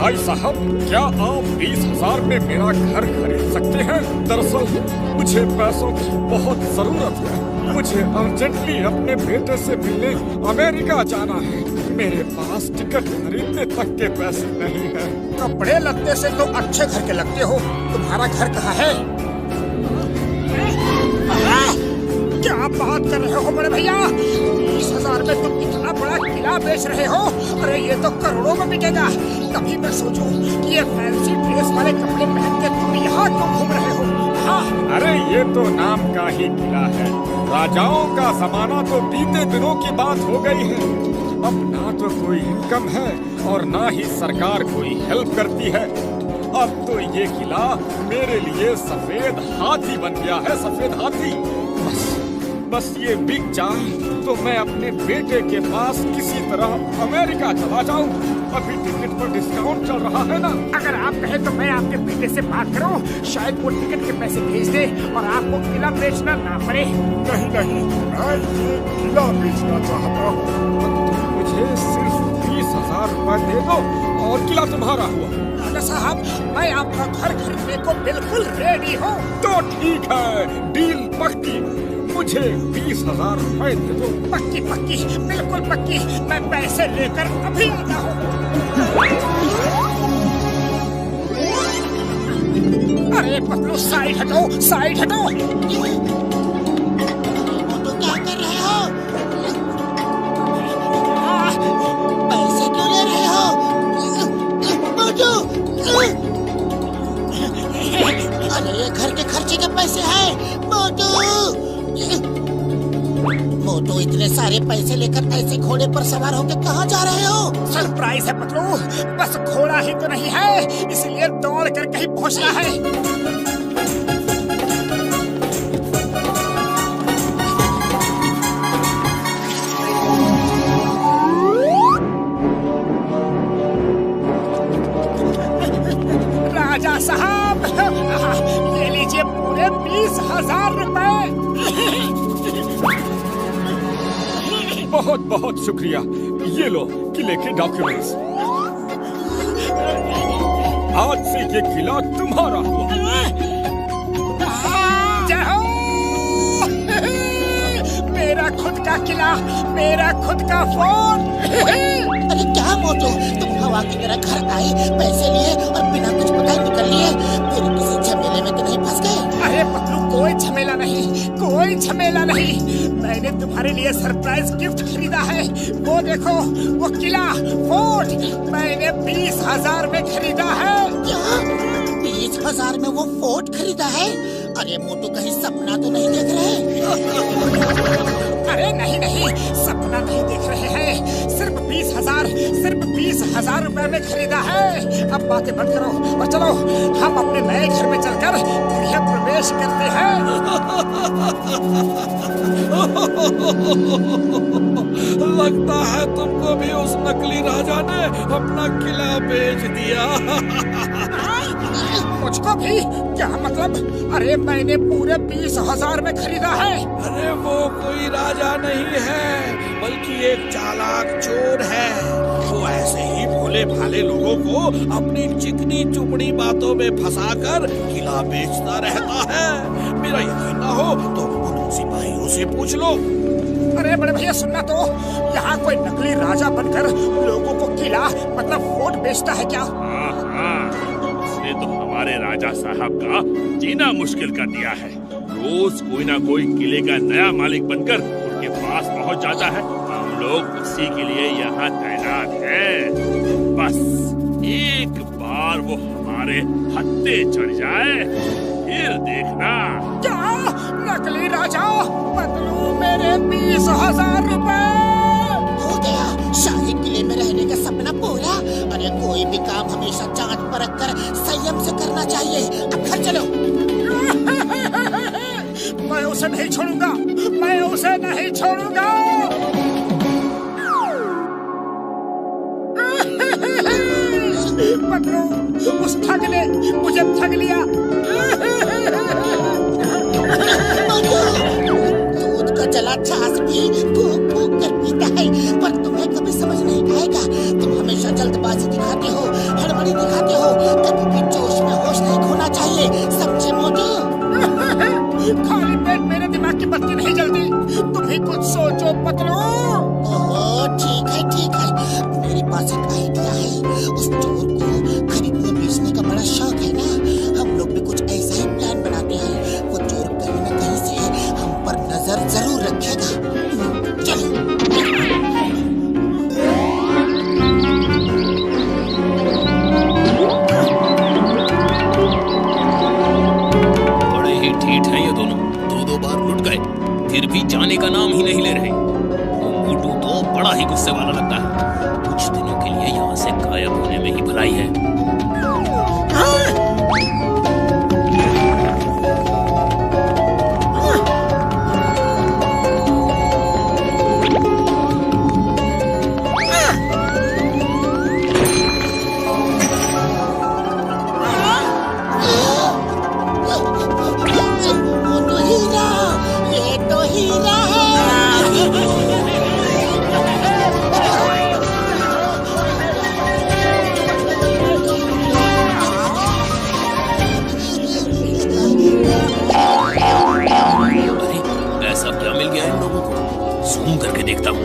भाई साहब, क्या आप 20,000 में मेरा घर खरीद सकते हैं? दरअसल मुझे पैसों की बहुत जरूरत है। मुझे अर्जेंटली अपने बेटे से मिलने अमेरिका जाना है। मेरे पास टिकट खरीदने तक के पैसे नहीं हैं। कपड़े लगते से तो अच्छे घर के लगते हो। तुम्हारा घर कहाँ है? क्या बात कर रहे हो बड़े भैया? 20,000 में तुम इतना बड़ा किला बेच रहे हो? अरे ये तो करोड़ों में बिकेगा। कभी मैं सोचूं कि ये फैंसी ड्रेस वाले कपड़े पहन के तुम यहाँ क्यों घूम रहे हो? हाँ, अरे ये तो नाम का ही किला है। राजाओं का जमाना तो बीते दिनों की बात हो गई है। अब ना तो कोई इनकम है और ना ही सरकार कोई हेल्प करती है। अब तो ये किला मेरे लिए सफेद हाथी बन गया है। सफेद हाथी। बस ये बिक जाए तो मैं अपने बेटे के पास किसी तरह अमेरिका चला जाऊं। अभी टिकट पर डिस्काउंट चल रहा है ना। अगर आप कहें तो मैं आपके बेटे से बात करूं, शायद वो टिकट के पैसे भेज दे और आपको किला बेचना ना पड़े। नहीं नहीं, मैं ये किला बेचना चाहता हूँ। मुझे सिर्फ 20,000 रुपए दे दो और किला तुम्हारा हुआ। राजा साहब, मैं आपका घर खरीदने को बिल्कुल रेडी हूँ। तो ठीक है, डील पक्की। मुझे 20,000 रुपए दे दो। पक्की पक्की, बिल्कुल पक्की। मैं पैसे लेकर अभी आता हूँ। अरे पतलू, साइड हटो, साइड हटो। तो क्या कर रहे हो? पैसे क्यों ले रहे हो? मोटू! अरे ये घर के खर्चे के पैसे हैं। मोटू! मोटू, इतने सारे पैसे लेकर ऐसे घोड़े पर सवार होकर कहाँ जा रहे हो? सरप्राइज है पतलू। बस घोड़ा ही तो नहीं है, इसलिए दौड़ कर कहीं पहुँचना है। राजा साहब, ये लीजिए पूरे 20,000 रुपए। बहुत बहुत शुक्रिया। ये लो किले के डॉक्यूमेंट्स। आज से ये किला तुम्हारा हुआ। जय हो। मेरा खुद का किला, मेरा खुद का फोन। अरे क्या मोटू, तुम हवा की तरह घर आए, पैसे लिए और बिना कुछ बताए निकल लिए। फिर किसी झमेले में तो नहीं फंस गए? अरे पतलू, कोई झमेला नहीं, कोई झमेला नहीं। मैंने तुम्हारे लिए सरप्राइज गिफ्ट खरीदा है। वो देखो, वो किला, फोर्ट मैंने 20,000 में खरीदा है। क्या? 20,000 में वो फोर्ट खरीदा है? अरे मोटू, कहीं सपना तो नहीं देख रहे? अरे नहीं नहीं, सपना नहीं देख रहे हैं। सिर्फ 20,000 रुपए में खरीदा है। अब बातें बंद करो और चलो हम अपने नए घर में चलकर गृह प्रवेश करते हैं। लगता है तुमको भी उस नकली राजा ने अपना किला बेच दिया। मुझको भी? क्या मतलब? अरे मैंने पूरे 20,000 में खरीदा है। अरे वो कोई राजा नहीं है, बल्कि एक चालाक चोर है। वो ऐसे ही भोले भाले लोगों को अपनी चिकनी चुपड़ी बातों में फंसाकर किला बेचता रहता है। मेरा यकीन ना हो तो उन सिपाहियों से पूछ लो। अरे बड़े भैया, सुनना तो, यहाँ कोई नकली राजा बनकर लोगों को किला मतलब फोर्ट बेचता है क्या? उसने तो हमारे राजा साहब का जीना मुश्किल कर दिया है। रोज कोई ना कोई किले का नया मालिक बनकर उनके पास पहुंच जाता है। हम लोग उसी के लिए यहाँ तैनात हैं। बस एक बार वो हमारे हत्थे चढ़ जाए, फिर देखना। क्या? नकली राजा? बदलू मेरे 20,000 रुपए। हो गया, शाही किले में रहने का सपना पूरा। अरे कोई भी काम हमेशा जांच परख कर संयम से करना चाहिए। अब घर चलो। मैं उसे नहीं छोड़ूंगा, मैं उसे नहीं छोड़ूंगा। बदलू, उस ठग ने मुझे ठग लिया। दूध का जला छाछ भी फूक फूक कर पीता है, पर तुम्हें कभी समझ नहीं आएगा। तुम हमेशा जल्दबाजी दिखाते हो, हड़बड़ी खाली पेट मेरे दिमाग की बत्ती नहीं जलती। तुम ही कुछ सोचो पतलू। ओहो, ठीक है। मेरे पास एक आइडिया है। उस चोर को खरीदने बेचने का बड़ा शौक है ना, हम लोग भी कुछ ऐसा ही प्लान बनाते हैं। वो चोर कहीं न कहीं से हम पर नजर जरूर रखेगा। चलो। बड़े ही ठीठ हैं ये दोनों, दो बार लुट गए, फिर भी जाने का नाम ही नहीं ले रहे। वो मोटू तो बड़ा ही गुस्से वाला लगता है। कुछ दिनों के लिए यहाँ से गायब होने में ही भलाई है। वो तो हीरा, ये तो हीरा है। अरे ऐसा क्या मिल गया इन लोगों को? जूम करके देखता हूँ।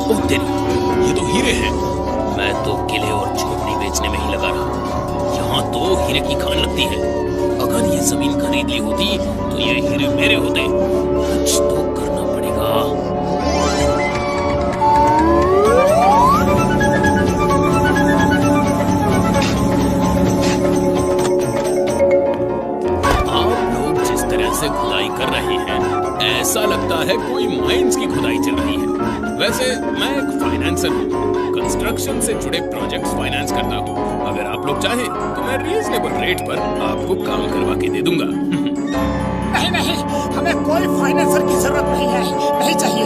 ओह तेरी, ये तो हीरे हैं। मैं तो किले और झोपड़ी बेचने में ही लगा रहा। यहाँ तो हीरे की खान लगती है। अगर ये जमीन खरीद ली होती तो ये हीरे मेरे होते। कुछ तो करना पड़ेगा। आप लोग जिस तरह से खुदाई कर रहे हैं, ऐसा लगता है कोई माइंस की खुदाई चल रही है। वैसे मैं एक फाइनेंसर हूँ, कंस्ट्रक्शन से जुड़े प्रोजेक्ट्स फाइनेंस करता हूँ। अगर आप लोग चाहें तो मैं रीजनेबल रेट पर आपको काम करवा के दे दूंगा। नहीं, हमें कोई फाइनेंसर की जरूरत नहीं है, नहीं चाहिए।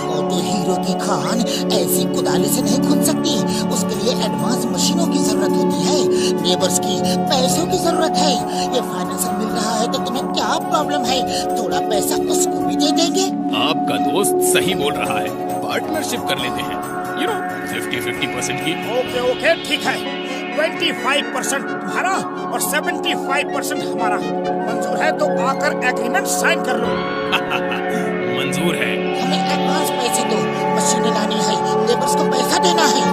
वो तो हीरो की खान ऐसी कुदाली से नहीं खुद सकती। उसके लिए एडवांस मशीनों की जरूरत होती है, लेबर्स की, पैसों की जरूरत है। ये फाइनेंसर मिल रहा है तो तुम्हें क्या प्रॉब्लम है? थोड़ा पैसा उसको भी दे देंगे। आपका दोस्त सही बोल रहा है, पार्टनरशिप कर लेते हैं। 50-50% की। ओके, ठीक है। 25% तुम्हारा और 75% हमारा। मंजूर है तो आकर एग्रीमेंट साइन कर लो। मंजूर है। हमें एडवांस पैसे दो, मशीनें लानी है, लेबर्स को पैसा देना है।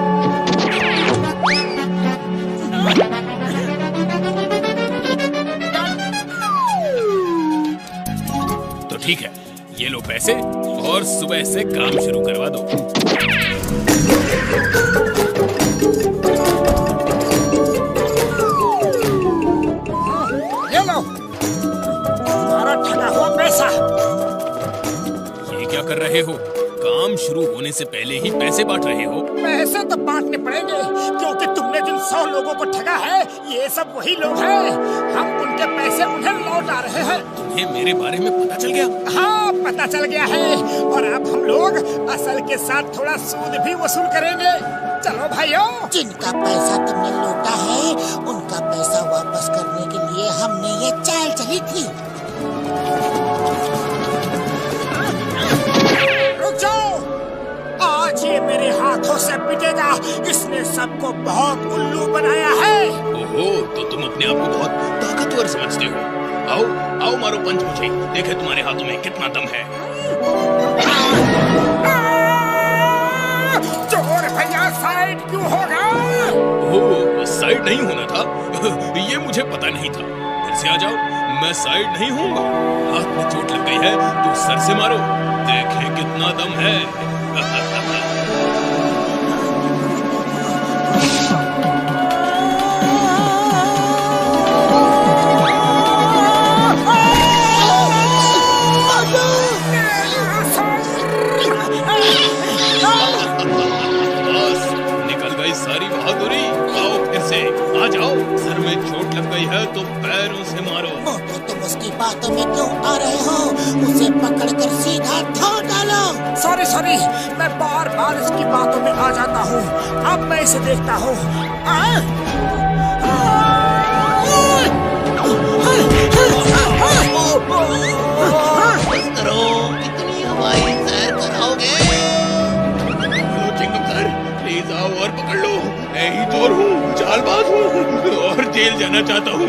तो ठीक है, ये लो पैसे और सुबह से काम शुरू करवा दो। ये लो तुम्हारा ठगा हुआ पैसा। ये क्या कर रहे हो? काम शुरू होने से पहले ही पैसे बांट रहे हो? पैसे तो बांटने पड़ेंगे, क्योंकि तुमने जिन 100 लोगों को ठगा है, ये सब वही लोग हैं। हम उनके पैसे उन्हें लौटा रहे हैं। तुम्हें मेरे बारे में पता चल गया? हाँ, पता चल गया है। और अब हम लोग असल के साथ थोड़ा सूद भी वसूल करेंगे। चलो भाइयों। जिनका पैसा तुमने लूटा है, उनका पैसा वापस करने के लिए हमने ये चाल चली थी। रुक जाओ, आज ये मेरे हाथों से पिटेगा। इसने सबको बहुत उल्लू बनाया है। ओहो, तो तुम अपने आप को बहुत ताकतवर समझते हो। आओ मारो पंच मुझे, देखे तुम्हारे हाथों में कितना दम है। चोर भैया, साइड क्यों होगा? ओह, साइड नहीं होना था? ये मुझे पता नहीं था। फिर से आ जाओ, मैं साइड नहीं हूँगा। हाथ में चोट लग गई है तो सर से मारो, देखें कितना दम है। बस निकल गई सारी बहादुरी। आओ फिर से आ जाओ। सर में चोट लग गई है तो पैरों से मारो। मोटू, तुम उसकी बातों में क्यों आ रहे हो? उसे पकड़कर सीधा धो डालो। सॉरी, मैं बार बार इसकी बातों में आ जाता हूँ। अब मैं इसे देखता हूँ। इतनी हवाई सैर कराओगे? चिंगम सर, प्लीज आओ और पकड़ लो। मैं ही चोर हूँ, चालबाज हूँ और जेल जाना चाहता हूँ।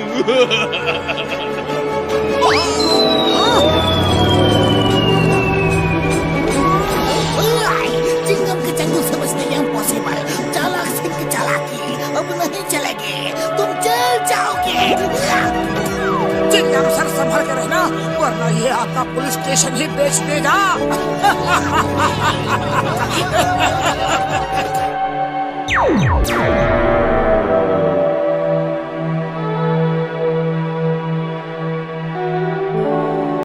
चिंगम के चंगुल समझने में इम्पॉसिबल। चालाक सिंह की चालाकी अब नहीं चलेगी, तुम जेल जाओगे। चिंगम सर संभल कर रहना, वरना ये आपका पुलिस स्टेशन ही बेच देगा।